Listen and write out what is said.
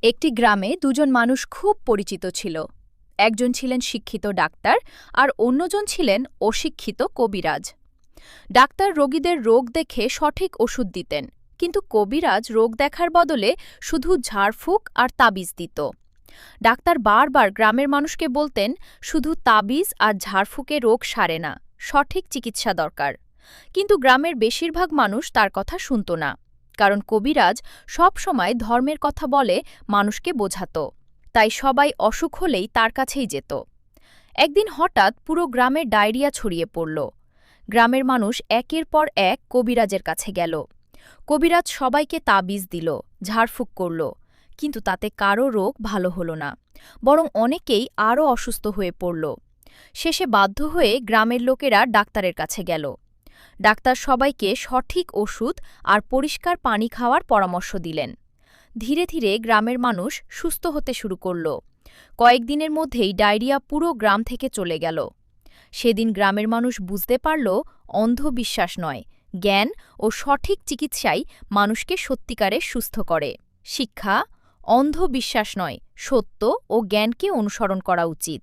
একটি গ্রামে দুজন মানুষ খুব পরিচিত ছিল। একজন ছিলেন শিক্ষিত ডাক্তার আর অন্যজন ছিলেন অশিক্ষিত কবিরাজ। ডাক্তার রোগীদের রোগ দেখে সঠিক ওষুধ দিতেন, কিন্তু কবিরাজ রোগ দেখার বদলে শুধু ঝাড়ফুঁক আর তাবিজ দিত। ডাক্তার বারবার গ্রামের মানুষকে বলতেন, শুধু তাবিজ আর ঝাড়ফুঁকে রোগ সারে না, সঠিক চিকিৎসা দরকার। কিন্তু গ্রামের বেশিরভাগ মানুষ তার কথা শুনত না, কারণ কবিরাজ সব সময় ধর্মের কথা বলে মানুষকে বোঝাত। তাই সবাই অসুখ হলেই তার কাছেই যেত। একদিন হঠাৎ পুরো গ্রামে ডায়রিয়া ছড়িয়ে পড়ল। গ্রামের মানুষ একের পর এক কবিরাজের কাছে গেল। কবিরাজ সবাইকে তাবিজ দিল, ঝাড়ফুঁক করল, কিন্তু তাতে কারও রোগ ভালো হলো না, বরং অনেকেই আরও অসুস্থ হয়ে পড়ল। শেষে বাধ্য হয়ে গ্রামের লোকেরা ডাক্তারের কাছে গেল। ডাক্তার সবাইকে সঠিক ওষুধ আর পরিষ্কার পানি খাওয়ার পরামর্শ দিলেন। ধীরে ধীরে গ্রামের মানুষ সুস্থ হতে শুরু করল। কয়েকদিনের মধ্যেই ডায়রিয়া পুরো গ্রাম থেকে চলে গেল। সেদিন গ্রামের মানুষ বুঝতে পারল, অন্ধবিশ্বাস নয়, জ্ঞান ও সঠিক চিকিৎসাই মানুষকে সত্যিকারে সুস্থ করে। শিক্ষা: অন্ধবিশ্বাস নয়, সত্য ও জ্ঞানকে অনুসরণ করা উচিত।